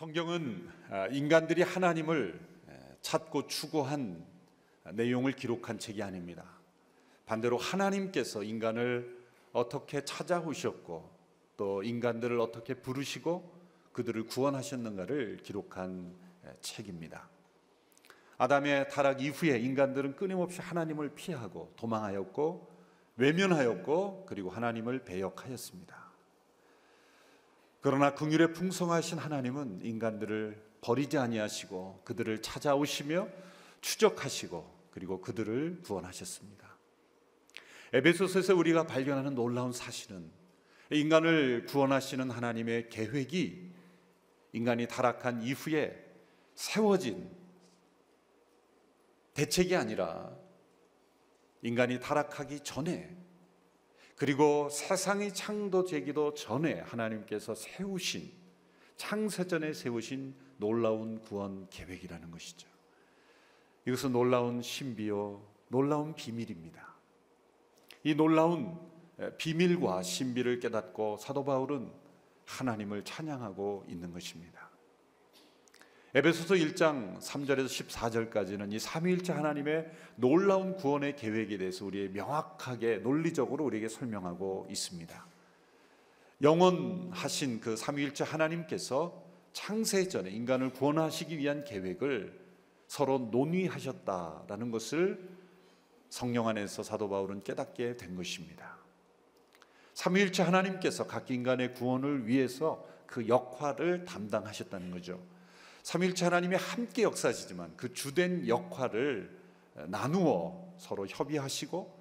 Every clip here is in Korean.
성경은 인간들이 하나님을 찾고 추구한 내용을 기록한 책이 아닙니다. 반대로 하나님께서 인간을 어떻게 찾아오셨고 또 인간들을 어떻게 부르시고 그들을 구원하셨는가를 기록한 책입니다. 아담의 타락 이후에 인간들은 끊임없이 하나님을 피하고 도망하였고 외면하였고 그리고 하나님을 배역하였습니다. 그러나 긍휼에 풍성하신 하나님은 인간들을 버리지 아니하시고 그들을 찾아오시며 추적하시고 그리고 그들을 구원하셨습니다. 에베소서에서 우리가 발견하는 놀라운 사실은 인간을 구원하시는 하나님의 계획이 인간이 타락한 이후에 세워진 대책이 아니라 인간이 타락하기 전에 그리고 세상이 창조되기도 전에 하나님께서 세우신 창세전에 세우신 놀라운 구원 계획이라는 것이죠. 이것은 놀라운 신비요 놀라운 비밀입니다. 이 놀라운 비밀과 신비를 깨닫고 사도 바울은 하나님을 찬양하고 있는 것입니다. 에베소서 1장 3절에서 14절까지는 이 삼위일체 하나님의 놀라운 구원의 계획에 대해서 우리의 명확하게 논리적으로 우리에게 설명하고 있습니다. 영원하신 그 삼위일체 하나님께서 창세 전에 인간을 구원하시기 위한 계획을 서로 논의하셨다라는 것을 성령 안에서 사도 바울은 깨닫게 된 것입니다. 삼위일체 하나님께서 각 인간의 구원을 위해서 그 역할을 담당하셨다는 거죠. 삼위일체 하나님이 함께 역사하시지만 그 주된 역할을 나누어 서로 협의하시고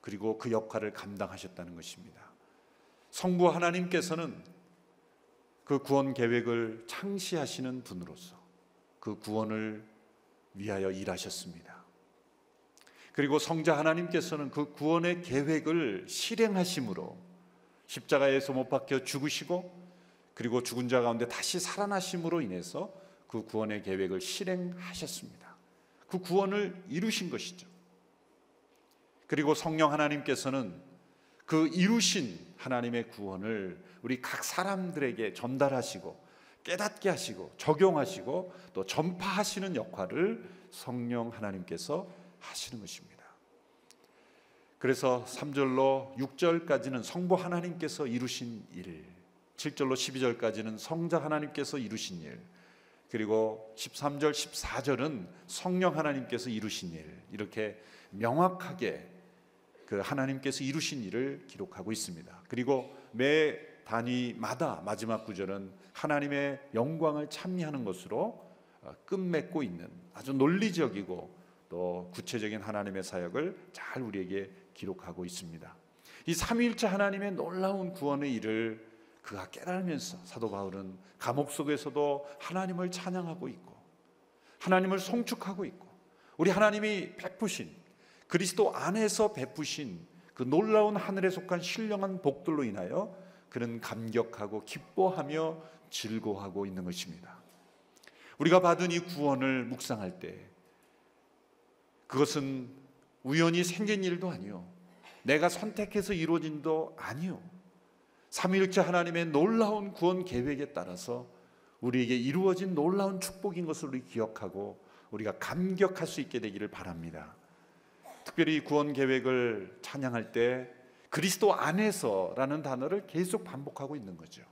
그리고 그 역할을 감당하셨다는 것입니다. 성부 하나님께서는 그 구원 계획을 창시하시는 분으로서 그 구원을 위하여 일하셨습니다. 그리고 성자 하나님께서는 그 구원의 계획을 실행하심으로 십자가에서 못 박혀 죽으시고 그리고 죽은 자 가운데 다시 살아나심으로 인해서 그 구원의 계획을 실행하셨습니다. 그 구원을 이루신 것이죠. 그리고 성령 하나님께서는 그 이루신 하나님의 구원을 우리 각 사람들에게 전달하시고 깨닫게 하시고 적용하시고 또 전파하시는 역할을 성령 하나님께서 하시는 것입니다. 그래서 3절로 6절까지는 성부 하나님께서 이루신 일, 7절로 12절까지는 성자 하나님께서 이루신 일, 그리고 13절, 14절은 성령 하나님께서 이루신 일, 이렇게 명확하게 그 하나님께서 이루신 일을 기록하고 있습니다. 그리고 매 단위마다 마지막 구절은 하나님의 영광을 찬미하는 것으로 끝맺고 있는 아주 논리적이고 또 구체적인 하나님의 사역을 잘 우리에게 기록하고 있습니다. 이 삼위일체 하나님의 놀라운 구원의 일을 그가 깨달으면서 사도 바울은 감옥 속에서도 하나님을 찬양하고 있고 하나님을 송축하고 있고 우리 하나님이 베푸신 그리스도 안에서 베푸신 그 놀라운 하늘에 속한 신령한 복들로 인하여 그는 감격하고 기뻐하며 즐거워하고 있는 것입니다. 우리가 받은 이 구원을 묵상할 때 그것은 우연히 생긴 일도 아니요 내가 선택해서 이루어진 일도 아니요 삼위일체 하나님의 놀라운 구원 계획에 따라서 우리에게 이루어진 놀라운 축복인 것을 우리 기억하고 우리가 감격할 수 있게 되기를 바랍니다. 특별히 구원 계획을 찬양할 때 그리스도 안에서라는 단어를 계속 반복하고 있는 거죠.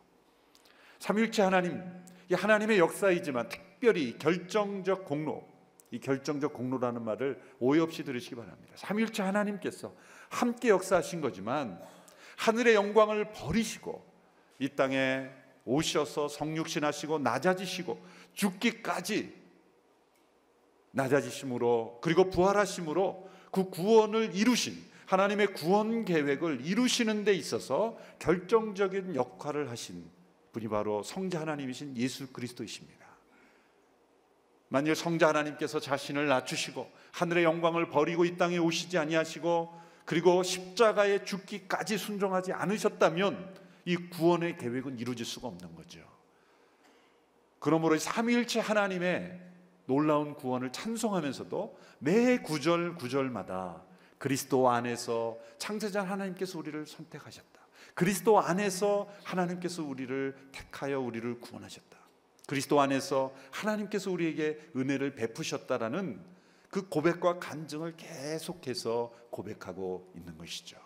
삼위일체 하나님, 이 하나님의 역사이지만 특별히 결정적 공로, 이 결정적 공로라는 말을 오해 없이 들으시기 바랍니다. 삼위일체 하나님께서 함께 역사하신 거지만 하늘의 영광을 버리시고 이 땅에 오셔서 성육신하시고 낮아지시고 죽기까지 낮아지심으로 그리고 부활하심으로 그 구원을 이루신 하나님의 구원 계획을 이루시는 데 있어서 결정적인 역할을 하신 분이 바로 성자 하나님이신 예수 그리스도이십니다. 만일 성자 하나님께서 자신을 낮추시고 하늘의 영광을 버리고 이 땅에 오시지 아니하시고 그리고 십자가에 죽기까지 순종하지 않으셨다면 이 구원의 계획은 이루어질 수가 없는 거죠. 그러므로 삼위일체 하나님의 놀라운 구원을 찬송하면서도 매 구절 구절마다 그리스도 안에서 창세자 하나님께서 우리를 선택하셨다. 그리스도 안에서 하나님께서 우리를 택하여 우리를 구원하셨다. 그리스도 안에서 하나님께서 우리에게 은혜를 베푸셨다라는 그 고백과 간증을 계속해서 고백하고 있는 것이죠.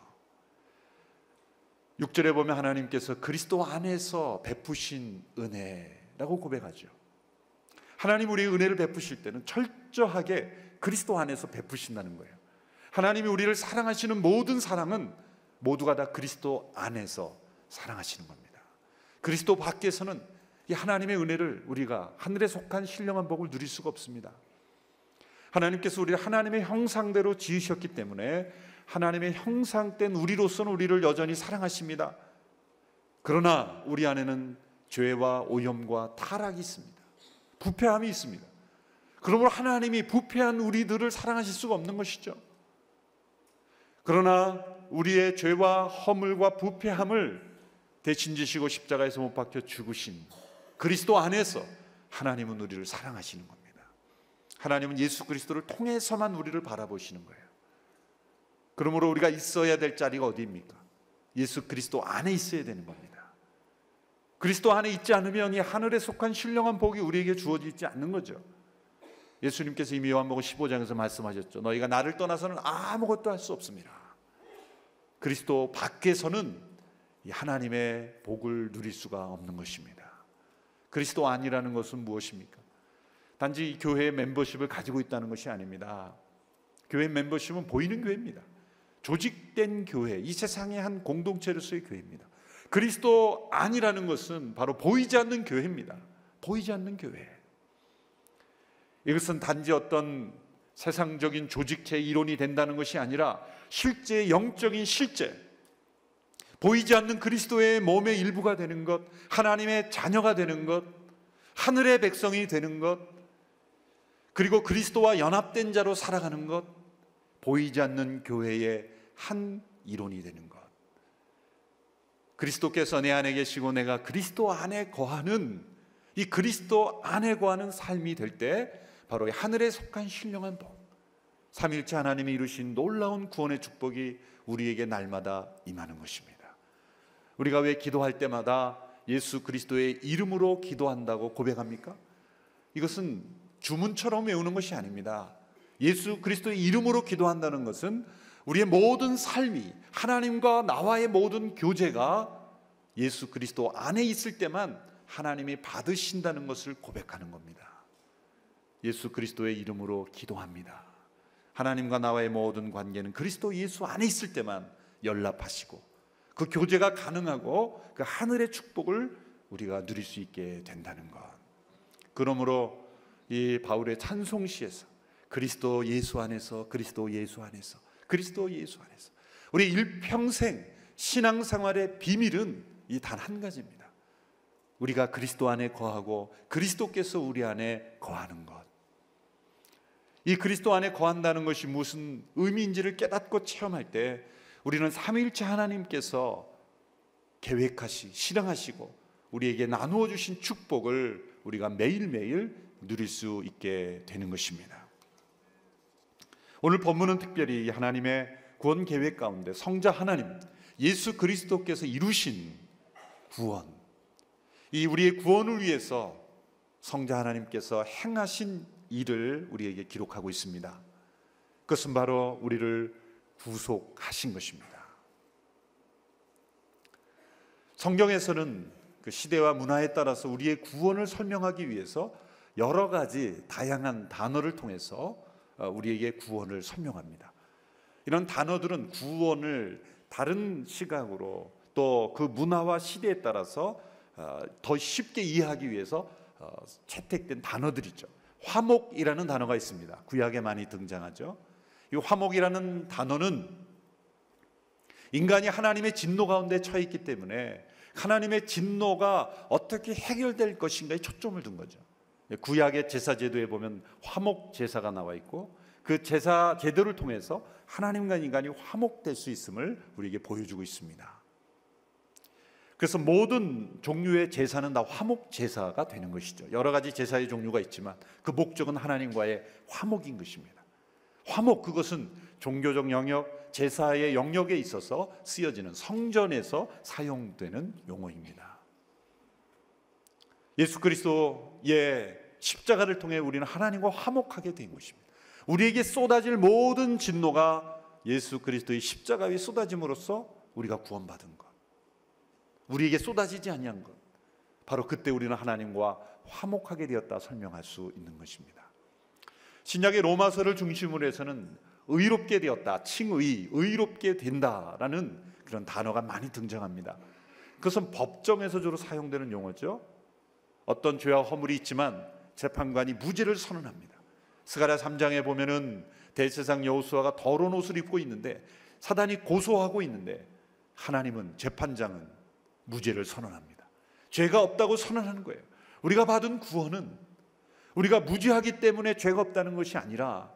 6절에 보면 하나님께서 그리스도 안에서 베푸신 은혜라고 고백하죠. 하나님 우리의 은혜를 베푸실 때는 철저하게 그리스도 안에서 베푸신다는 거예요. 하나님이 우리를 사랑하시는 모든 사랑은 모두가 다 그리스도 안에서 사랑하시는 겁니다. 그리스도 밖에서는 이 하나님의 은혜를 우리가 하늘에 속한 신령한 복을 누릴 수가 없습니다. 하나님께서 우리를 하나님의 형상대로 지으셨기 때문에 하나님의 형상된 우리로서는 우리를 여전히 사랑하십니다. 그러나 우리 안에는 죄와 오염과 타락이 있습니다. 부패함이 있습니다. 그러므로 하나님이 부패한 우리들을 사랑하실 수가 없는 것이죠. 그러나 우리의 죄와 허물과 부패함을 대신 지시고 십자가에서 못 박혀 죽으신 그리스도 안에서 하나님은 우리를 사랑하시는 겁니다. 하나님은 예수 그리스도를 통해서만 우리를 바라보시는 거예요. 그러므로 우리가 있어야 될 자리가 어디입니까? 예수 그리스도 안에 있어야 되는 겁니다. 그리스도 안에 있지 않으면 이 하늘에 속한 신령한 복이 우리에게 주어지지 않는 거죠. 예수님께서 이미 요한복음 15장에서 말씀하셨죠. 너희가 나를 떠나서는 아무것도 할 수 없습니다. 그리스도 밖에서는 이 하나님의 복을 누릴 수가 없는 것입니다. 그리스도 안이라는 것은 무엇입니까? 단지 이 교회의 멤버십을 가지고 있다는 것이 아닙니다. 교회 멤버십은 보이는 교회입니다. 조직된 교회, 이 세상의 한 공동체로서의 교회입니다. 그리스도 안이라는 것은 바로 보이지 않는 교회입니다. 보이지 않는 교회. 이것은 단지 어떤 세상적인 조직체의 이론이 된다는 것이 아니라 실제 영적인 실제, 보이지 않는 그리스도의 몸의 일부가 되는 것, 하나님의 자녀가 되는 것, 하늘의 백성이 되는 것, 그리고 그리스도와 연합된 자로 살아가는 것, 보이지 않는 교회의 한 이론이 되는 것. 그리스도께서 내 안에 계시고 내가 그리스도 안에 거하는, 이 그리스도 안에 거하는 삶이 될 때 바로 하늘에 속한 신령한 복, 삼위일체 하나님이 이루신 놀라운 구원의 축복이 우리에게 날마다 임하는 것입니다. 우리가 왜 기도할 때마다 예수 그리스도의 이름으로 기도한다고 고백합니까? 이것은 주문처럼 외우는 것이 아닙니다. 예수 그리스도의 이름으로 기도한다는 것은 우리의 모든 삶이, 하나님과 나와의 모든 교제가 예수 그리스도 안에 있을 때만 하나님이 받으신다는 것을 고백하는 겁니다. 예수 그리스도의 이름으로 기도합니다. 하나님과 나와의 모든 관계는 그리스도 예수 안에 있을 때만 연락하시고 그 교제가 가능하고 그 하늘의 축복을 우리가 누릴 수 있게 된다는 것. 그러므로 이 바울의 찬송시에서 그리스도 예수 안에서, 그리스도 예수 안에서, 그리스도 예수 안에서, 우리 일평생 신앙생활의 비밀은 이 단 한 가지입니다. 우리가 그리스도 안에 거하고 그리스도께서 우리 안에 거하는 것. 이 그리스도 안에 거한다는 것이 무슨 의미인지를 깨닫고 체험할 때 우리는 삼위일체 하나님께서 실행하시고 우리에게 나누어 주신 축복을 우리가 매일매일 누릴 수 있게 되는 것입니다. 오늘 본문은 특별히 하나님의 구원 계획 가운데 성자 하나님 예수 그리스도께서 이루신 구원, 이 우리의 구원을 위해서 성자 하나님께서 행하신 일을 우리에게 기록하고 있습니다. 그것은 바로 우리를 구속하신 것입니다. 성경에서는 그 시대와 문화에 따라서 우리의 구원을 설명하기 위해서 여러 가지 다양한 단어를 통해서 우리에게 구원을 설명합니다. 이런 단어들은 구원을 다른 시각으로 또 그 문화와 시대에 따라서 더 쉽게 이해하기 위해서 채택된 단어들이죠. 화목이라는 단어가 있습니다. 구약에 많이 등장하죠. 이 화목이라는 단어는 인간이 하나님의 진노 가운데 처해 있기 때문에 하나님의 진노가 어떻게 해결될 것인가에 초점을 둔 거죠. 구약의 제사 제도에 보면 화목 제사가 나와 있고 그 제사 제도를 통해서 하나님과 인간이 화목될 수 있음을 우리에게 보여주고 있습니다. 그래서 모든 종류의 제사는 다 화목 제사가 되는 것이죠. 여러 가지 제사의 종류가 있지만 그 목적은 하나님과의 화목인 것입니다. 화목, 그것은 종교적 영역, 제사의 영역에 있어서 쓰여지는 성전에서 사용되는 용어입니다. 예수 그리스도의 십자가를 통해 우리는 하나님과 화목하게 된 것입니다. 우리에게 쏟아질 모든 진노가 예수 그리스도의 십자가 위에 쏟아짐으로써 우리가 구원받은 것, 우리에게 쏟아지지 아니한 것, 바로 그때 우리는 하나님과 화목하게 되었다 설명할 수 있는 것입니다. 신약의 로마서를 중심으로 해서는 의롭게 되었다, 칭의, 의롭게 된다라는 그런 단어가 많이 등장합니다. 그것은 법정에서 주로 사용되는 용어죠. 어떤 죄와 허물이 있지만 재판관이 무죄를 선언합니다. 스가랴 3장에 보면은 대제사장 여호수아가 더러운 옷을 입고 있는데 사단이 고소하고 있는데 하나님은, 재판장은 무죄를 선언합니다. 죄가 없다고 선언하는 거예요. 우리가 받은 구원은 우리가 무죄하기 때문에 죄가 없다는 것이 아니라,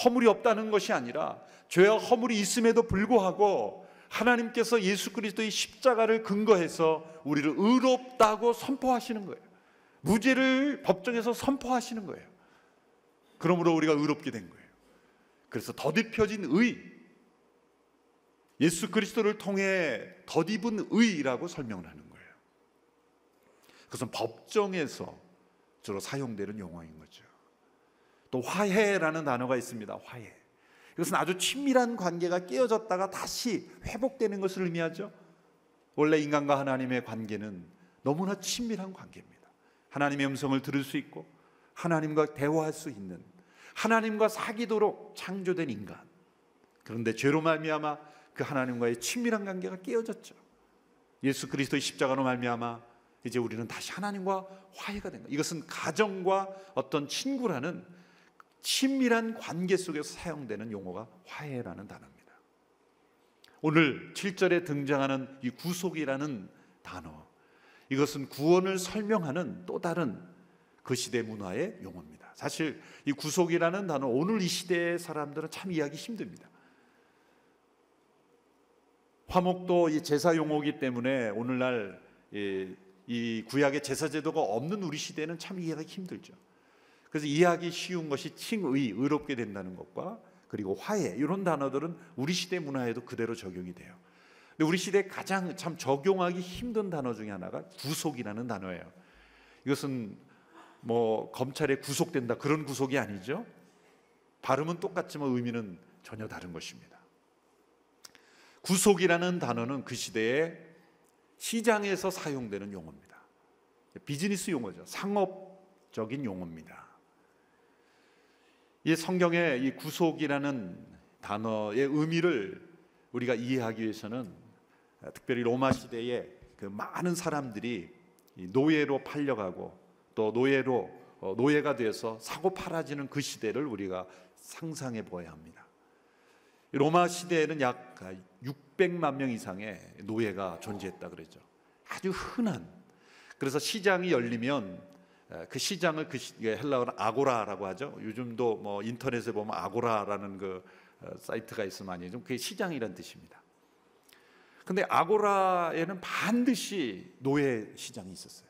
허물이 없다는 것이 아니라, 죄와 허물이 있음에도 불구하고 하나님께서 예수 그리스도의 십자가를 근거해서 우리를 의롭다고 선포하시는 거예요. 무죄를 법정에서 선포하시는 거예요. 그러므로 우리가 의롭게 된 거예요. 그래서 덧입혀진 의, 예수 그리스도를 통해 덧입은 의라고 설명을 하는 거예요. 그것은 법정에서 주로 사용되는 용어인 거죠. 또 화해라는 단어가 있습니다. 화해. 이것은 아주 친밀한 관계가 깨어졌다가 다시 회복되는 것을 의미하죠. 원래 인간과 하나님의 관계는 너무나 친밀한 관계입니다. 하나님의 음성을 들을 수 있고 하나님과 대화할 수 있는, 하나님과 사귀도록 창조된 인간. 그런데 죄로 말미암아 그 하나님과의 친밀한 관계가 깨어졌죠. 예수 그리스도의 십자가로 말미암아 이제 우리는 다시 하나님과 화해가 된 거예요. 이것은 가정과 어떤 친구라는 친밀한 관계 속에서 사용되는 용어가 화해라는 단어입니다. 오늘 7절에 등장하는 이 구속이라는 단어, 이것은 구원을 설명하는 또 다른 그 시대 문화의 용어입니다. 사실 이 구속이라는 단어, 오늘 이 시대의 사람들은 참 이해하기 힘듭니다. 화목도 이 제사 용어이기 때문에 오늘날 이 구약의 제사 제도가 없는 우리 시대는 참 이해하기 힘들죠. 그래서 이해하기 쉬운 것이 칭의, 의롭게 된다는 것과 그리고 화해, 이런 단어들은 우리 시대 문화에도 그대로 적용이 돼요. 근데 우리 시대에 가장 참 적용하기 힘든 단어 중에 하나가 구속이라는 단어예요. 이것은 뭐 검찰에 구속된다 그런 구속이 아니죠. 발음은 똑같지만 의미는 전혀 다른 것입니다. 구속이라는 단어는 그 시대에 시장에서 사용되는 용어입니다. 비즈니스 용어죠. 상업적인 용어입니다. 이 성경의 이 구속이라는 단어의 의미를 우리가 이해하기 위해서는 특별히 로마 시대에 그 많은 사람들이 노예로 팔려가고 또 노예가 돼서 사고 팔아지는 그 시대를 우리가 상상해 보아야 합니다. 로마 시대에는 약 600만 명 이상의 노예가 존재했다 그러죠. 아주 흔한. 그래서 시장이 열리면 그 시장을 헬라어로 아고라라고 하죠. 요즘도 뭐 인터넷에 보면 아고라라는 그 사이트가 있으면 많이 좀 그게 시장이란 뜻입니다. 근데 아고라에는 반드시 노예 시장이 있었어요.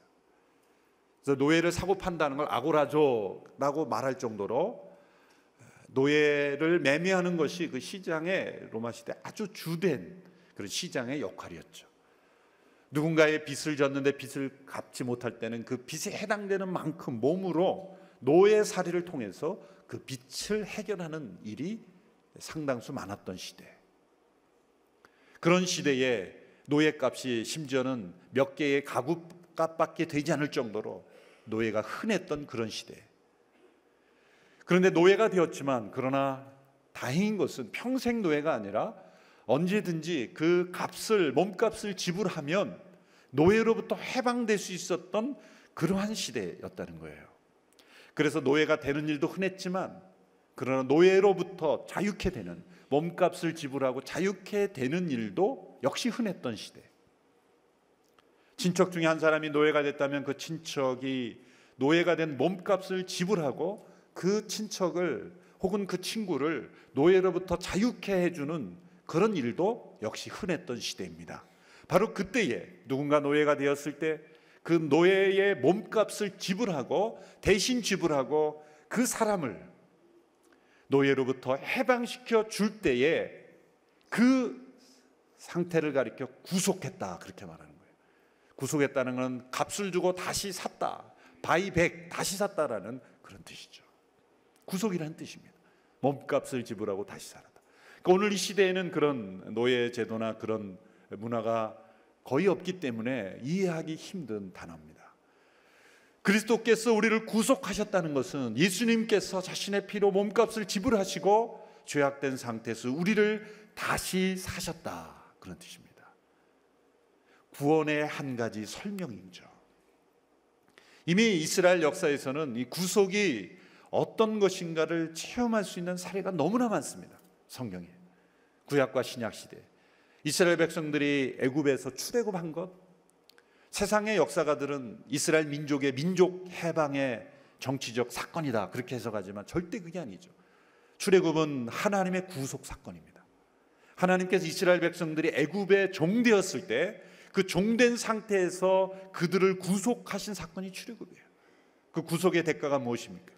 그래서 노예를 사고 판다는 걸 아고라조라고 말할 정도로 노예를 매매하는 것이 그 시장의 로마 시대 아주 주된 그런 시장의 역할이었죠. 누군가의 빚을 졌는데 빚을 갚지 못할 때는 그 빚에 해당되는 만큼 몸으로 노예살이를 통해서 그 빚을 해결하는 일이 상당수 많았던 시대. 그런 시대에 노예값이 심지어는 몇 개의 가구값밖에 되지 않을 정도로 노예가 흔했던 그런 시대. 그런데 노예가 되었지만, 그러나 다행인 것은 평생 노예가 아니라 언제든지 그 몸값을 지불하면 노예로부터 해방될 수 있었던 그러한 시대였다는 거예요. 그래서 노예가 되는 일도 흔했지만, 그러나 노예로부터 자유케 되는, 몸값을 지불하고 자유케 되는 일도 역시 흔했던 시대. 친척 중에 한 사람이 노예가 됐다면 그 친척이 노예가 된 몸값을 지불하고 그 친척을 혹은 그 친구를 노예로부터 자유케 해주는 그런 일도 역시 흔했던 시대입니다. 바로 그때에 누군가 노예가 되었을 때 그 노예의 몸값을 지불하고, 대신 지불하고 그 사람을 노예로부터 해방시켜 줄 때에 그 상태를 가리켜 구속했다, 그렇게 말하는 거예요. 구속했다는 건 값을 주고 다시 샀다, 바이백, 다시 샀다라는 그런 뜻이죠. 구속이라는 뜻입니다. 몸값을 지불하고 다시 살았다. 그러니까 오늘 이 시대에는 그런 노예 제도나 그런 문화가 거의 없기 때문에 이해하기 힘든 단어입니다. 그리스도께서 우리를 구속하셨다는 것은 예수님께서 자신의 피로 몸값을 지불하시고 죄악된 상태에서 우리를 다시 사셨다, 그런 뜻입니다. 구원의 한 가지 설명이죠. 이미 이스라엘 역사에서는 이 구속이 어떤 것인가를 체험할 수 있는 사례가 너무나 많습니다. 성경에, 구약과 신약 시대 이스라엘 백성들이 애굽에서 출애굽한 것, 세상의 역사가들은 이스라엘 민족의 민족 해방의 정치적 사건이다 그렇게 해석하지만 절대 그게 아니죠. 출애굽은 하나님의 구속 사건입니다. 하나님께서 이스라엘 백성들이 애굽에 종되었을 때 그 종된 상태에서 그들을 구속하신 사건이 출애굽이에요. 그 구속의 대가가 무엇입니까?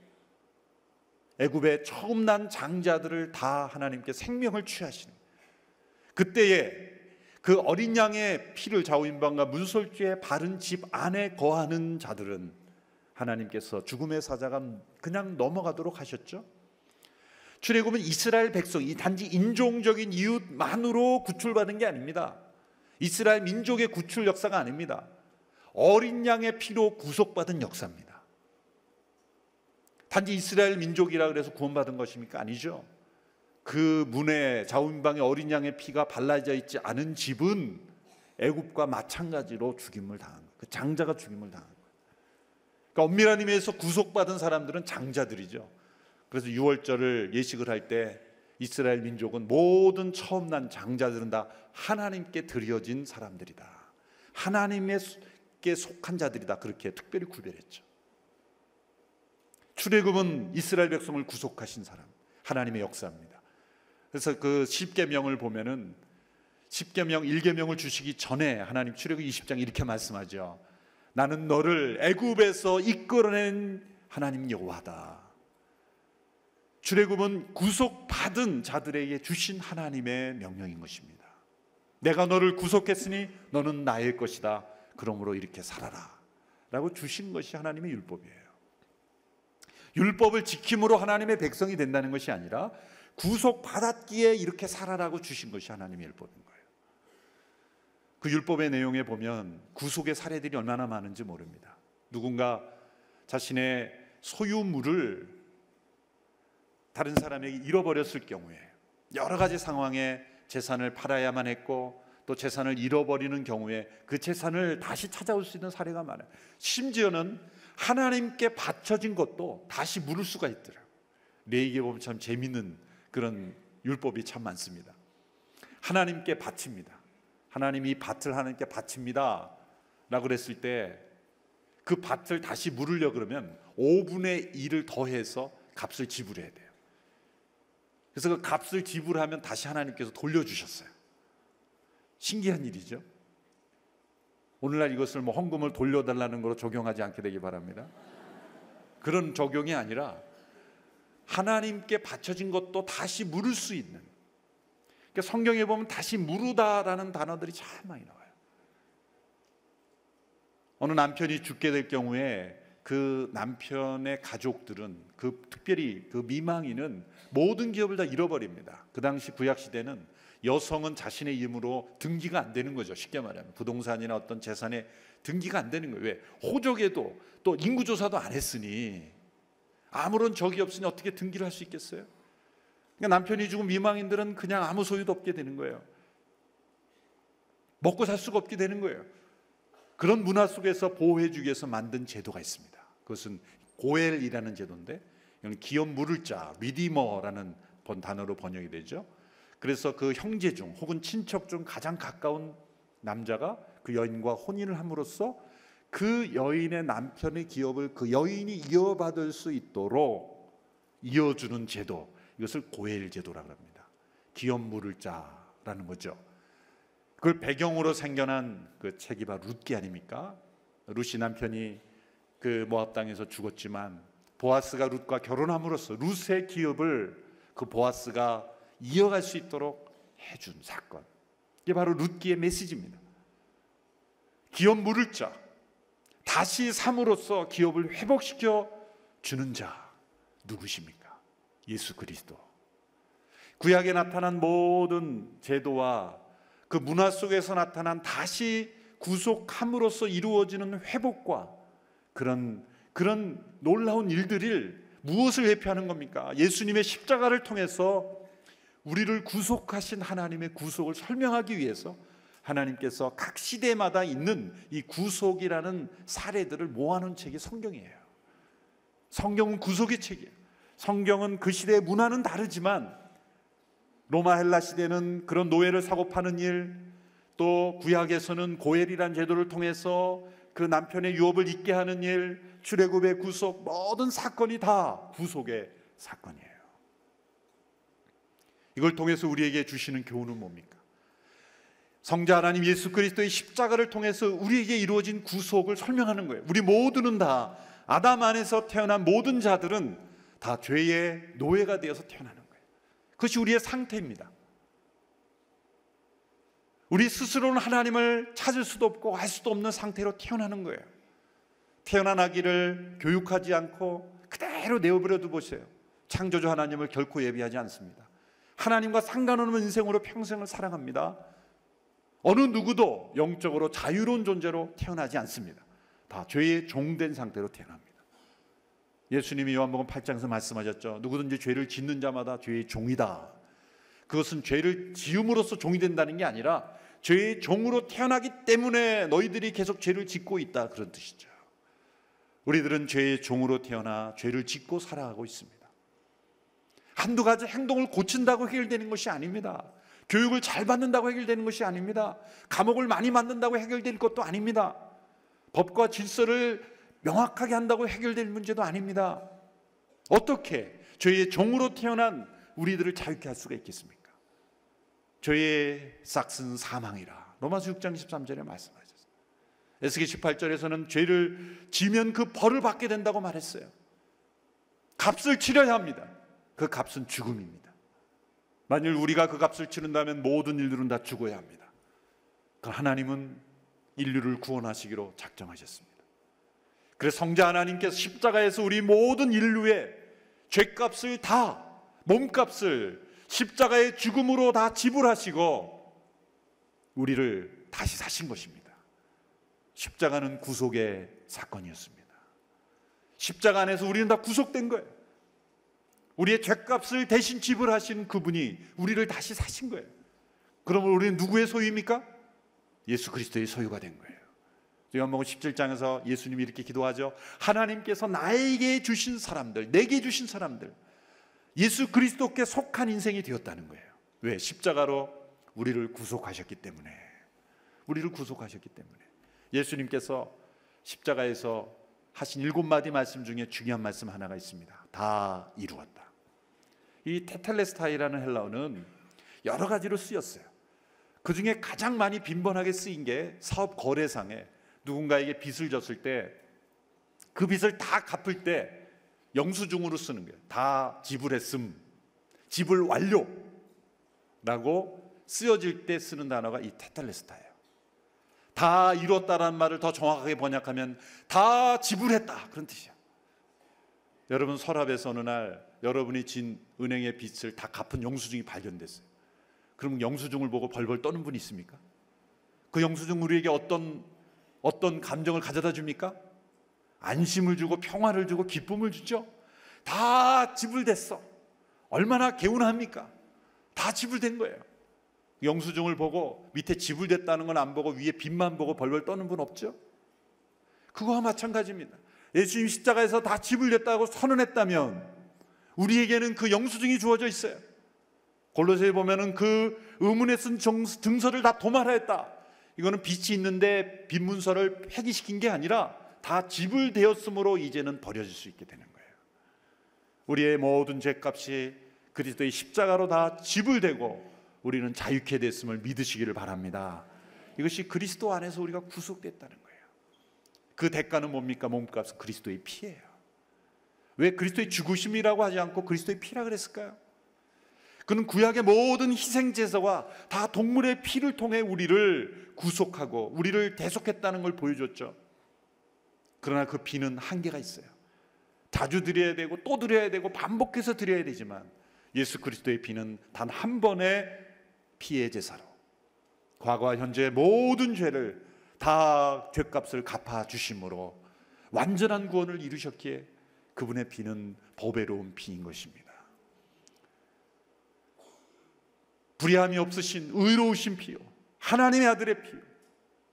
애굽에 처음 난 장자들을 다 하나님께 생명을 취하시는, 그때에 그 어린 양의 피를 좌우임방과 문설주에 바른 집 안에 거하는 자들은 하나님께서 죽음의 사자가 그냥 넘어가도록 하셨죠. 출애굽은 이스라엘 백성이 단지 인종적인 이유만으로 구출받은 게 아닙니다. 이스라엘 민족의 구출 역사가 아닙니다. 어린 양의 피로 구속받은 역사입니다. 단지 이스라엘 민족이라 그래서 구원받은 것입니까? 아니죠. 그 문에 좌우임방에 어린 양의 피가 발라져 있지 않은 집은 애굽과 마찬가지로 죽임을 당한 거예요. 그 장자가 죽임을 당한 거예요. 그러니까 엄밀한 의미에서 구속받은 사람들은 장자들이죠. 그래서 유월절을 예식을 할 때 이스라엘 민족은 모든 처음 난 장자들은 다 하나님께 드려진 사람들이다, 하나님께 속한 자들이다, 그렇게 특별히 구별했죠. 출애굽은 이스라엘 백성을 구속하신 사람, 하나님의 역사입니다. 그래서 그 10계명을 보면은 10계명 1계명을 주시기 전에 하나님 출애굽 20장 이렇게 말씀하죠. 나는 너를 애굽에서 이끌어낸 하나님 여호와다. 출애굽은 구속받은 자들에게 주신 하나님의 명령인 것입니다. 내가 너를 구속했으니 너는 나의 것이다, 그러므로 이렇게 살아라 라고 주신 것이 하나님의 율법이에요. 율법을 지킴으로 하나님의 백성이 된다는 것이 아니라 구속받았기에 이렇게 살아라고 주신 것이 하나님의 율법인 거예요. 그 율법의 내용에 보면 구속의 사례들이 얼마나 많은지 모릅니다. 누군가 자신의 소유물을 다른 사람에게 잃어버렸을 경우에 여러 가지 상황에 재산을 팔아야만 했고 또 재산을 잃어버리는 경우에 그 재산을 다시 찾아올 수 있는 사례가 많아요. 심지어는 하나님께 바쳐진 것도 다시 물을 수가 있더라고요. 레위기에 보면 참 재미있는 그런 율법이 참 많습니다. 하나님께 바칩니다. 하나님이 이 밭을 하나님께 바칩니다 라고 그랬을 때 그 밭을 다시 물으려 그러면 5분의 1을 더해서 값을 지불해야 돼요. 그래서 그 값을 지불하면 다시 하나님께서 돌려주셨어요. 신기한 일이죠. 오늘날 이것을 뭐 헌금을 돌려달라는 거로 적용하지 않게 되기 바랍니다. 그런 적용이 아니라 하나님께 바쳐진 것도 다시 물을 수 있는, 그러니까 성경에 보면 다시 물으다라는 단어들이 참 많이 나와요. 어느 남편이 죽게 될 경우에 그 남편의 가족들은 특별히 그 미망인은 모든 기업을 다 잃어버립니다. 그 당시 구약 시대는 여성은 자신의 이름으로 등기가 안 되는 거죠. 쉽게 말하면 부동산이나 어떤 재산에 등기가 안 되는 거예요. 왜? 호적에도 또 인구조사도 안 했으니 아무런 적이 없으니 어떻게 등기를 할 수 있겠어요? 그러니까 남편이 죽은 미망인들은 그냥 아무 소유도 없게 되는 거예요. 먹고 살 수가 없게 되는 거예요. 그런 문화 속에서 보호해주기 위해서 만든 제도가 있습니다. 그것은 고엘이라는 제도인데 이건 기업 물을 자, 리디머라는 단어로 번역이 되죠. 그래서 그 형제 중 혹은 친척 중 가장 가까운 남자가 그 여인과 혼인을 함으로써 그 여인의 남편의 기업을 그 여인이 이어받을 수 있도록 이어주는 제도, 이것을 고엘 제도라고 합니다. 기업 물을 자라는 거죠. 그걸 배경으로 생겨난 그 책이 바로 룻기 아닙니까? 룻이 남편이 그 모압 땅에서 죽었지만 보아스가 룻과 결혼함으로써 룻의 기업을 그 보아스가 이어갈 수 있도록 해준 사건, 이게 바로 룻기의 메시지입니다. 기업 물을 자, 다시 삶으로써 기업을 회복시켜 주는 자 누구십니까? 예수 그리스도. 구약에 나타난 모든 제도와 그 문화 속에서 나타난 다시 구속함으로써 이루어지는 회복과 그런 놀라운 일들을 무엇을 회피하는 겁니까? 예수님의 십자가를 통해서 우리를 구속하신 하나님의 구속을 설명하기 위해서 하나님께서 각 시대마다 있는 이 구속이라는 사례들을 모아놓은 책이 성경이에요. 성경은 구속의 책이에요. 성경은 그 시대의 문화는 다르지만 로마 헬라 시대는 그런 노예를 사고 파는 일, 또 구약에서는 고엘이라는 제도를 통해서 그 남편의 유업을 잊게 하는 일, 출애굽의 구속, 모든 사건이 다 구속의 사건이에요. 이걸 통해서 우리에게 주시는 교훈은 뭡니까? 성자 하나님 예수 그리스도의 십자가를 통해서 우리에게 이루어진 구속을 설명하는 거예요. 우리 모두는 다 아담 안에서 태어난 모든 자들은 다 죄의 노예가 되어서 태어나는 거예요. 그것이 우리의 상태입니다. 우리 스스로는 하나님을 찾을 수도 없고 알 수도 없는 상태로 태어나는 거예요. 태어난 아기를 교육하지 않고 그대로 내어버려 두보세요. 창조주 하나님을 결코 예비하지 않습니다. 하나님과 상관없는 인생으로 평생을 살아갑니다. 어느 누구도 영적으로 자유로운 존재로 태어나지 않습니다. 다 죄의 종된 상태로 태어납니다. 예수님이 요한복음 8장에서 말씀하셨죠. 누구든지 죄를 짓는 자마다 죄의 종이다. 그것은 죄를 지음으로써 종이 된다는 게 아니라 죄의 종으로 태어나기 때문에 너희들이 계속 죄를 짓고 있다, 그런 뜻이죠. 우리들은 죄의 종으로 태어나 죄를 짓고 살아가고 있습니다. 한두 가지 행동을 고친다고 해결되는 것이 아닙니다. 교육을 잘 받는다고 해결되는 것이 아닙니다. 감옥을 많이 만든다고 해결될 것도 아닙니다. 법과 질서를 명확하게 한다고 해결될 문제도 아닙니다. 어떻게 죄의 종으로 태어난 우리들을 자유케 할 수가 있겠습니까? 죄의 싹은 사망이라 로마서 6장 13절에 말씀하셨어요. 에스겔 18절에서는 죄를 지면 그 벌을 받게 된다고 말했어요. 값을 치러야 합니다. 그 값은 죽음입니다. 만일 우리가 그 값을 치른다면 모든 일들은 다 죽어야 합니다. 그러나 하나님은 인류를 구원하시기로 작정하셨습니다. 그래서 성자 하나님께서 십자가에서 우리 모든 인류의 죄값을 다, 몸값을 십자가의 죽음으로 다 지불하시고 우리를 다시 사신 것입니다. 십자가는 구속의 사건이었습니다. 십자가 안에서 우리는 다 구속된 거예요. 우리의 죄값을 대신 지불하신 그분이 우리를 다시 사신 거예요. 그러면 우리는 누구의 소유입니까? 예수 그리스도의 소유가 된 거예요. 요한복음 17장에서 예수님이 이렇게 기도하죠. 하나님께서 나에게 주신 사람들, 내게 주신 사람들, 예수 그리스도께 속한 인생이 되었다는 거예요. 왜? 십자가로 우리를 구속하셨기 때문에. 우리를 구속하셨기 때문에. 예수님께서 십자가에서 하신 7마디 말씀 중에 중요한 말씀 하나가 있습니다. 다 이루었다. 이 테텔레스타이라는 헬라어는 여러 가지로 쓰였어요. 그 중에 가장 많이 빈번하게 쓰인 게 사업 거래상에 누군가에게 빚을 졌을 때 그 빚을 다 갚을 때 영수증으로 쓰는 거예요. 다 지불했음, 지불 완료라고 쓰여질 때 쓰는 단어가 이 테텔레스타예요. 다 이뤘다라는 말을 더 정확하게 번역하면 다 지불했다, 그런 뜻이야. 여러분, 서랍에서 어느 날 여러분이 진 은행의 빚을 다 갚은 영수증이 발견됐어요. 그럼 영수증을 보고 벌벌 떠는 분이 있습니까? 그 영수증 우리에게 어떤 감정을 가져다 줍니까? 안심을 주고 평화를 주고 기쁨을 주죠. 다 지불됐어. 얼마나 개운합니까? 다 지불된 거예요. 영수증을 보고 밑에 지불됐다는 건 안 보고 위에 빚만 보고 벌벌 떠는 분 없죠? 그거와 마찬가지입니다. 예수님 십자가에서 다 지불됐다고 선언했다면 우리에게는 그 영수증이 주어져 있어요. 골로새에 보면은 그 의문에 쓴 증서를 다 도말하였다. 이거는 빚이 있는데 빚 문서를 폐기시킨 게 아니라 다 지불되었으므로 이제는 버려질 수 있게 되는 거예요. 우리의 모든 죄값이 그리스도의 십자가로 다 지불되고 우리는 자유케 됐음을 믿으시기를 바랍니다. 이것이 그리스도 안에서 우리가 구속됐다는 거예요. 그 대가는 뭡니까? 몸값은 그리스도의 피예요. 왜 그리스도의 죽으심이라고 하지 않고 그리스도의 피라 그랬을까요? 그는 구약의 모든 희생제사와 다 동물의 피를 통해 우리를 구속하고 우리를 대속했다는 걸 보여줬죠. 그러나 그 피는 한계가 있어요. 자주 드려야 되고 또 드려야 되고 반복해서 드려야 되지만 예수 그리스도의 피는 단 한 번의 피의 제사로 과거와 현재의 모든 죄를 다 죄값을 갚아주심으로 완전한 구원을 이루셨기에 그분의 피는 보배로운 피인 것입니다. 불의함이 없으신 의로우신 피요, 하나님의 아들의 피요,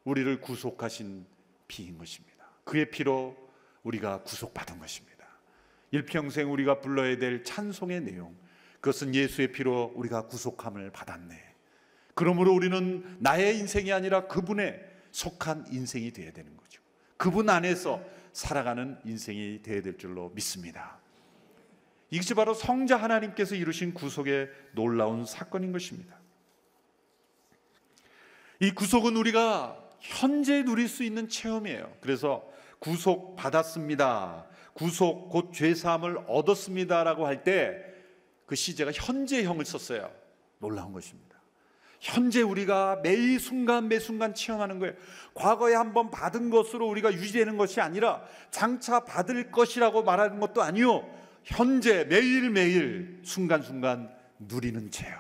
우리를 구속하신 피인 것입니다. 그의 피로 우리가 구속받은 것입니다. 일평생 우리가 불러야 될 찬송의 내용, 그것은 예수의 피로 우리가 구속함을 받았네. 그러므로 우리는 나의 인생이 아니라 그분의 속한 인생이 되어야 되는 거죠. 그분 안에서 살아가는 인생이 되어야 될 줄로 믿습니다. 이것이 바로 성자 하나님께서 이루신 구속의 놀라운 사건인 것입니다. 이 구속은 우리가 현재 누릴 수 있는 체험이에요. 그래서 구속 받았습니다, 구속 곧 죄사함을 얻었습니다 라고 할 때 그 시제가 현재형을 썼어요. 놀라운 것입니다. 현재 우리가 매 순간 매 순간 체험하는 거예요. 과거에 한번 받은 것으로 우리가 유지되는 것이 아니라 장차 받을 것이라고 말하는 것도 아니요, 현재 매일매일 순간순간 누리는 체험.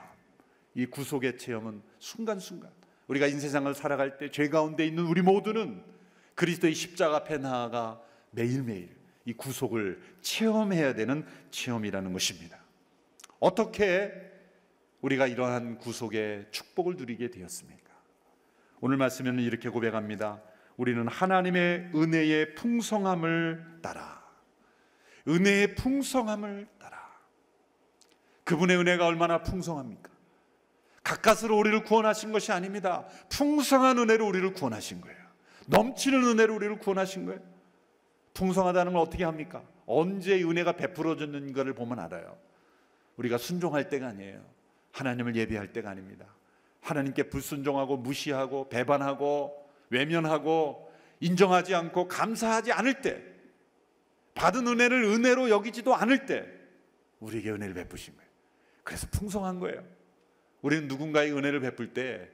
이 구속의 체험은 순간순간, 우리가 인세상을 살아갈 때 죄 가운데 있는 우리 모두는 그리스도의 십자가 앞에 나아가 매일매일 이 구속을 체험해야 되는 체험이라는 것입니다. 어떻게 우리가 이러한 구속의 축복을 누리게 되었습니까? 오늘 말씀에는 이렇게 고백합니다. 우리는 하나님의 은혜의 풍성함을 따라, 은혜의 풍성함을 따라. 그분의 은혜가 얼마나 풍성합니까? 가까스로 우리를 구원하신 것이 아닙니다. 풍성한 은혜로 우리를 구원하신 거예요. 넘치는 은혜로 우리를 구원하신 거예요. 풍성하다는 걸 어떻게 합니까? 언제 은혜가 베풀어졌는가를 보면 알아요. 우리가 순종할 때가 아니에요. 하나님을 예배할 때가 아닙니다. 하나님께 불순종하고 무시하고 배반하고 외면하고 인정하지 않고 감사하지 않을 때, 받은 은혜를 은혜로 여기지도 않을 때 우리에게 은혜를 베푸신 거예요. 그래서 풍성한 거예요. 우리는 누군가의 은혜를 베풀 때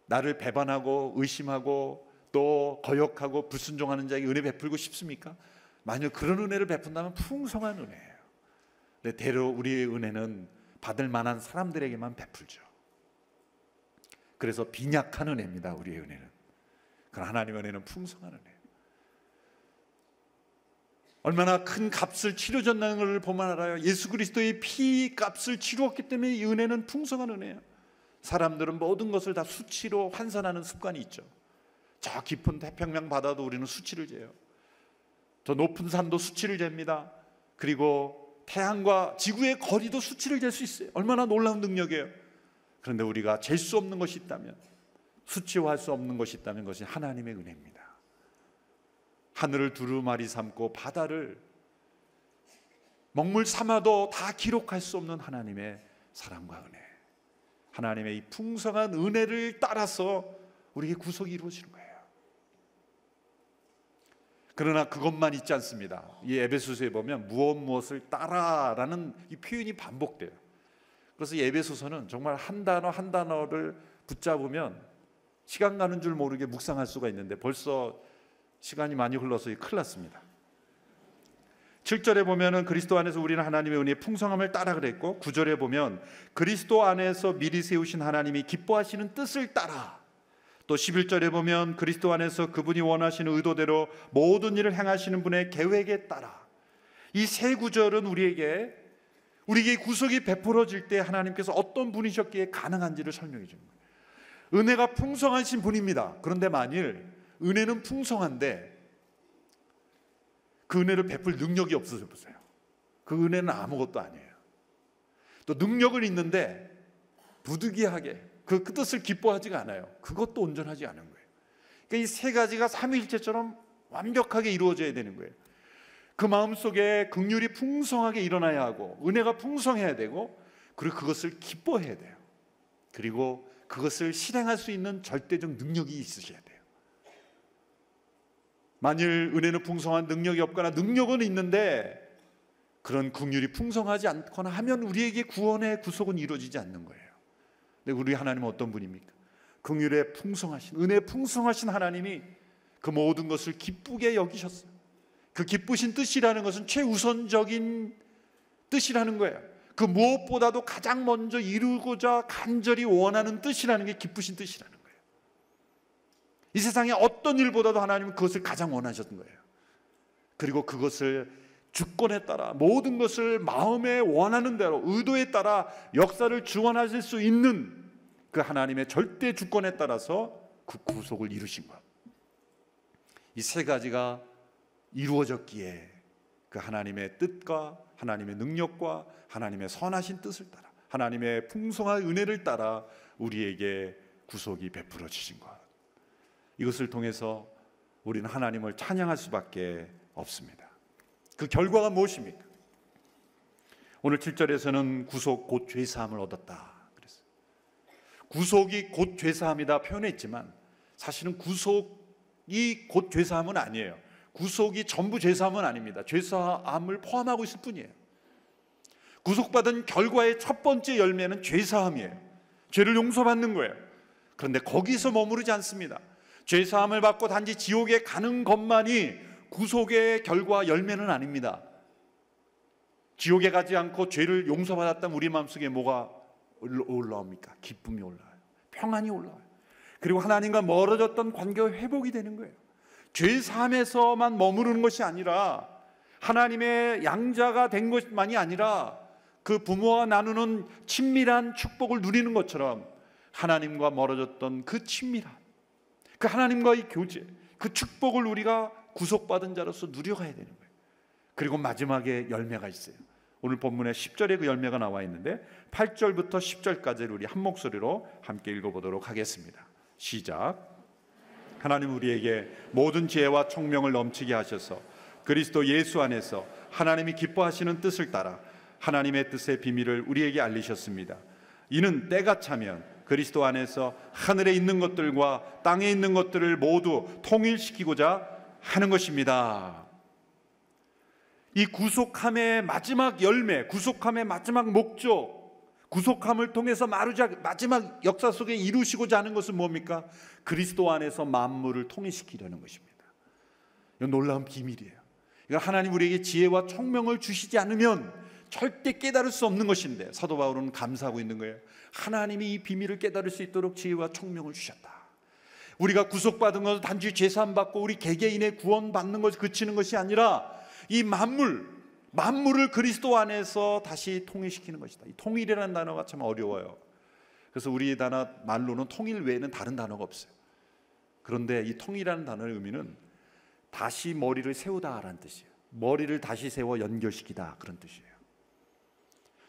나를 배반하고 의심하고 또 거역하고 불순종하는 자에게 은혜 베풀고 싶습니까? 만약 그런 은혜를 베푼다면 풍성한 은혜예요. 근데 대로 우리의 은혜는 받을 만한 사람들에게만 베풀죠. 그래서 빈약한 은혜입니다. 우리의 은혜는. 그러나 하나님의 은혜는 풍성한 은혜예요. 얼마나 큰 값을 치러졌다는 것을 보면 알아요. 예수 그리스도의 피 값을 치루었기 때문에 이 은혜는 풍성한 은혜예요. 사람들은 모든 것을 다 수치로 환산하는 습관이 있죠. 저 깊은 태평양 바다도 우리는 수치를 재요. 저 높은 산도 수치를 잽니다. 그리고 태양과 지구의 거리도 수치를 잴 수 있어요. 얼마나 놀라운 능력이에요. 그런데 우리가 잴 수 없는 것이 있다면, 수치화할 수 없는 것이 있다면 그것이 하나님의 은혜입니다. 하늘을 두루마리 삼고 바다를 먹물 삼아도 다 기록할 수 없는 하나님의 사랑과 은혜, 하나님의 이 풍성한 은혜를 따라서 우리에게 구속이 이루어지는 거예요. 그러나 그것만 있지 않습니다. 이 에베소서에 보면 무엇을 따라라는 이 표현이 반복돼요. 그래서 이 에베소서는 정말 한 단어 한 단어를 붙잡으면 시간 가는 줄 모르게 묵상할 수가 있는데 벌써 시간이 많이 흘러서 큰일 났습니다. 7절에 보면은 그리스도 안에서 우리는 하나님의 은혜의 풍성함을 따라 그랬고, 9절에 보면 그리스도 안에서 미리 세우신 하나님이 기뻐하시는 뜻을 따라, 또 11절에 보면 그리스도 안에서 그분이 원하시는 의도대로 모든 일을 행하시는 분의 계획에 따라. 이 세 구절은 우리에게 구속이 베풀어질 때 하나님께서 어떤 분이셨기에 가능한지를 설명해 줍니다. 은혜가 풍성하신 분입니다. 그런데 만일 은혜는 풍성한데 그 은혜를 베풀 능력이 없어서 보세요. 그 은혜는 아무것도 아니에요. 또 능력은 있는데 부득이하게 그 뜻을 기뻐하지가 않아요. 그것도 온전하지 않은 거예요. 그러니까 이 세 가지가 삼위일체처럼 완벽하게 이루어져야 되는 거예요. 그 마음속에 긍휼이 풍성하게 일어나야 하고 은혜가 풍성해야 되고, 그리고 그것을 기뻐해야 돼요. 그리고 그것을 실행할 수 있는 절대적 능력이 있으셔야 돼요. 만일 은혜는 풍성한 능력이 없거나 능력은 있는데 그런 긍휼이 풍성하지 않거나 하면 우리에게 구원의 구속은 이루어지지 않는 거예요. 근데 우리 하나님은 어떤 분입니까? 긍휼에 풍성하신, 은혜 풍성하신 하나님이 그 모든 것을 기쁘게 여기셨어요. 그 기쁘신 뜻이라는 것은 최우선적인 뜻이라는 거예요. 그 무엇보다도 가장 먼저 이루고자 간절히 원하는 뜻이라는 게 기쁘신 뜻이라는 거예요. 이 세상에 어떤 일보다도 하나님은 그것을 가장 원하셨던 거예요. 그리고 그것을 주권에 따라 모든 것을 마음에 원하는 대로 의도에 따라 역사를 주관하실 수 있는 그 하나님의 절대 주권에 따라서 그 구속을 이루신 것. 이 세 가지가 이루어졌기에 그 하나님의 뜻과 하나님의 능력과 하나님의 선하신 뜻을 따라 하나님의 풍성한 은혜를 따라 우리에게 구속이 베풀어지신 것. 이것을 통해서 우리는 하나님을 찬양할 수밖에 없습니다. 그 결과가 무엇입니까? 오늘 7절에서는 구속 곧 죄사함을 얻었다 그랬어요. 구속이 곧 죄사함이다 표현했지만 사실은 구속이 곧 죄사함은 아니에요. 구속이 전부 죄사함은 아닙니다. 죄사함을 포함하고 있을 뿐이에요. 구속받은 결과의 첫 번째 열매는 죄사함이에요. 죄를 용서받는 거예요. 그런데 거기서 머무르지 않습니다. 죄사함을 받고 단지 지옥에 가는 것만이 구속의 결과 열매는 아닙니다. 지옥에 가지 않고 죄를 용서받았다면 우리 마음속에 뭐가 올라옵니까? 기쁨이 올라와요. 평안이 올라와요. 그리고 하나님과 멀어졌던 관계가 회복이 되는 거예요. 죄사함에서만 머무르는 것이 아니라 하나님의 양자가 된 것만이 아니라 그 부모와 나누는 친밀한 축복을 누리는 것처럼 하나님과 멀어졌던 그 친밀함, 그 하나님과의 교제, 그 축복을 우리가 구속받은 자로서 누려가야 되는 거예요. 그리고 마지막에 열매가 있어요. 오늘 본문에 10절에 그 열매가 나와 있는데 8절부터 10절까지를 우리 한 목소리로 함께 읽어보도록 하겠습니다. 시작. 하나님 우리에게 모든 지혜와 총명을 넘치게 하셔서 그리스도 예수 안에서 하나님이 기뻐하시는 뜻을 따라 하나님의 뜻의 비밀을 우리에게 알리셨습니다. 이는 때가 차면 그리스도 안에서 하늘에 있는 것들과 땅에 있는 것들을 모두 통일시키고자 하는 것입니다. 이 구속함의 마지막 열매, 구속함의 마지막 목적, 구속함을 통해서 마지막 역사 속에 이루시고자 하는 것은 뭡니까? 그리스도 안에서 만물을 통일시키려는 것입니다. 이건 놀라운 비밀이에요. 그러니까 하나님 우리에게 지혜와 총명을 주시지 않으면 절대 깨달을 수 없는 것인데 사도 바울은 감사하고 있는 거예요. 하나님이 이 비밀을 깨달을 수 있도록 지혜와 총명을 주셨다. 우리가 구속받은 것은 단지 죄사함 받고 우리 개개인의 구원받는 것이 그치는 것이 아니라 이 만물을 그리스도 안에서 다시 통일시키는 것이다. 이 통일이라는 단어가 참 어려워요. 그래서 우리 단어 말로는 통일 외에는 다른 단어가 없어요. 그런데 이 통일이라는 단어의 의미는 다시 머리를 세우다라는 뜻이에요. 머리를 다시 세워 연결시키다 그런 뜻이에요.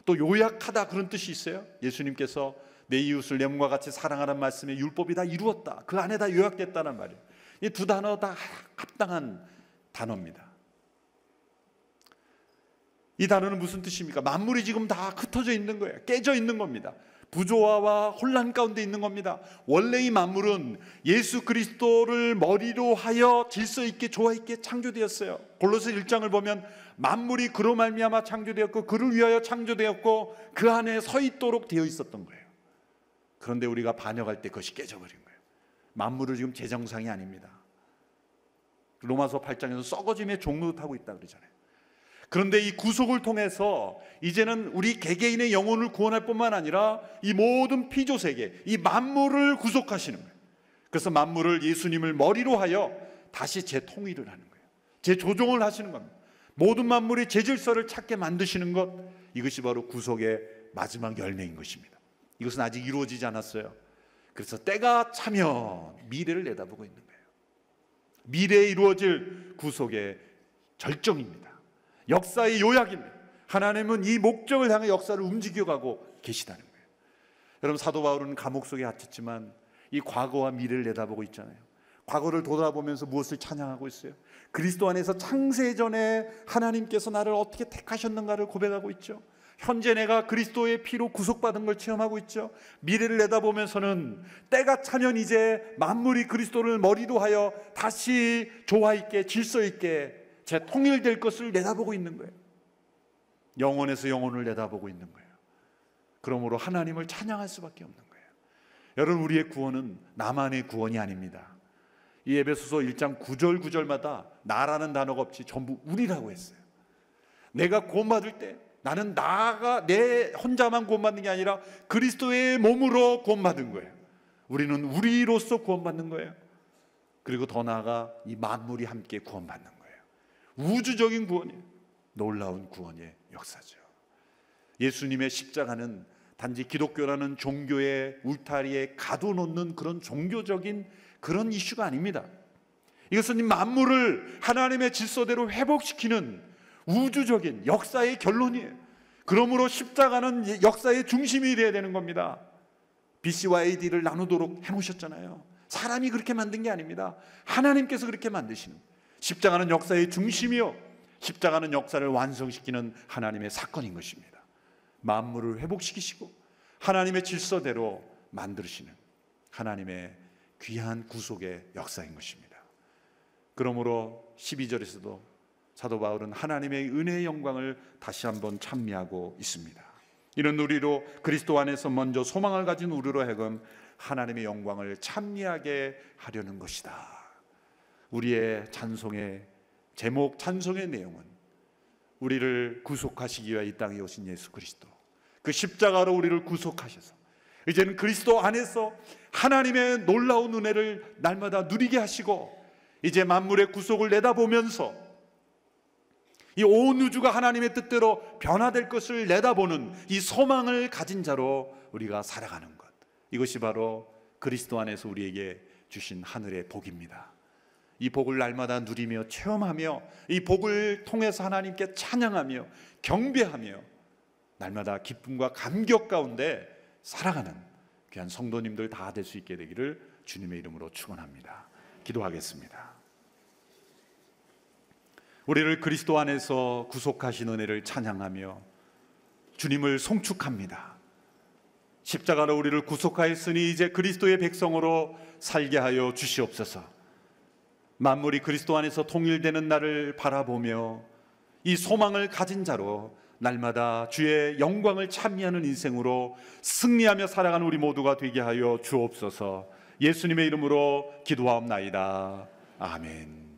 또 요약하다 그런 뜻이 있어요. 예수님께서 내 이웃을 내 몸과 같이 사랑하라는 말씀에 율법이 다 이루었다. 그 안에 다 요약됐다는 말이에요. 이 두 단어 다 합당한 단어입니다. 이 단어는 무슨 뜻입니까? 만물이 지금 다 흩어져 있는 거예요. 깨져 있는 겁니다. 부조화와 혼란 가운데 있는 겁니다. 원래 이 만물은 예수 그리스도를 머리로 하여 질서 있게 조화 있게 창조되었어요. 골로새 1장을 보면 만물이 그로 말미암아 창조되었고 그를 위하여 창조되었고 그 안에 서 있도록 되어 있었던 거예요. 그런데 우리가 반역할 때 그것이 깨져버린 거예요. 만물은 지금 제정상이 아닙니다. 로마서 8장에서 썩어짐의 종로 타고 있다 그러잖아요. 그런데 이 구속을 통해서 이제는 우리 개개인의 영혼을 구원할 뿐만 아니라 이 모든 피조세계, 이 만물을 구속하시는 거예요. 그래서 만물을 예수님을 머리로 하여 다시 재통일을 하는 거예요. 재조정을 하시는 겁니다. 모든 만물이 재질서를 찾게 만드시는 것, 이것이 바로 구속의 마지막 열매인 것입니다. 이것은 아직 이루어지지 않았어요. 그래서 때가 차면 미래를 내다보고 있는 거예요. 미래에 이루어질 구속의 절정입니다. 역사의 요약입니다. 하나님은 이 목적을 향해 역사를 움직여가고 계시다는 거예요. 여러분 사도 바울은 감옥 속에 갇혔지만 이 과거와 미래를 내다보고 있잖아요. 과거를 돌아보면서 무엇을 찬양하고 있어요? 그리스도 안에서 창세전에 하나님께서 나를 어떻게 택하셨는가를 고백하고 있죠. 현재 내가 그리스도의 피로 구속받은 걸 체험하고 있죠. 미래를 내다보면서는 때가 차면 이제 만물이 그리스도를 머리로 하여 다시 조화 있게 질서 있게 재통일될 것을 내다보고 있는 거예요. 영혼에서 영혼을 내다보고 있는 거예요. 그러므로 하나님을 찬양할 수밖에 없는 거예요. 여러분, 우리의 구원은 나만의 구원이 아닙니다. 이 에베소서 1장 9절 9절마다 나라는 단어가 없이 전부 우리라고 했어요. 내가 구원받을 때 나는 나가 내 혼자만 구원받는 게 아니라 그리스도의 몸으로 구원받은 거예요. 우리는 우리로서 구원받는 거예요. 그리고 더 나아가 이 만물이 함께 구원받는 거예요. 우주적인 구원이에요. 놀라운 구원의 역사죠. 예수님의 십자가는 단지 기독교라는 종교의 울타리에 가둬놓는 그런 종교적인 그런 이슈가 아닙니다. 이것은 만물을 하나님의 질서대로 회복시키는 우주적인 역사의 결론이에요. 그러므로 십자가는 역사의 중심이 되어야 되는 겁니다. BC와 AD를 나누도록 해놓으셨잖아요. 사람이 그렇게 만든 게 아닙니다. 하나님께서 그렇게 만드시는, 십자가는 역사의 중심이요, 십자가는 역사를 완성시키는 하나님의 사건인 것입니다. 만물을 회복시키시고 하나님의 질서대로 만드시는 하나님의 귀한 구속의 역사인 것입니다. 그러므로 12절에서도 사도 바울은 하나님의 은혜의 영광을 다시 한번 찬미하고 있습니다. 이런 우리로, 그리스도 안에서 먼저 소망을 가진 우리로 하여금 하나님의 영광을 찬미하게 하려는 것이다. 우리의 찬송의 제목, 찬송의 내용은 우리를 구속하시기 위해 이 땅에 오신 예수 그리스도, 그 십자가로 우리를 구속하셔서 이제는 그리스도 안에서 하나님의 놀라운 은혜를 날마다 누리게 하시고, 이제 만물의 구속을 내다보면서 이 온 우주가 하나님의 뜻대로 변화될 것을 내다보는 이 소망을 가진 자로 우리가 살아가는 것, 이것이 바로 그리스도 안에서 우리에게 주신 하늘의 복입니다. 이 복을 날마다 누리며 체험하며 이 복을 통해서 하나님께 찬양하며 경배하며 날마다 기쁨과 감격 가운데 살아가는 귀한 성도님들 다 될 수 있게 되기를 주님의 이름으로 축원합니다. 기도하겠습니다. 우리를 그리스도 안에서 구속하신 은혜를 찬양하며 주님을 송축합니다. 십자가로 우리를 구속하였으니 이제 그리스도의 백성으로 살게 하여 주시옵소서. 만물이 그리스도 안에서 통일되는 날을 바라보며 이 소망을 가진 자로 날마다 주의 영광을 찬미하는 인생으로 승리하며 살아가는 우리 모두가 되게 하여 주옵소서. 예수님의 이름으로 기도하옵나이다. 아멘.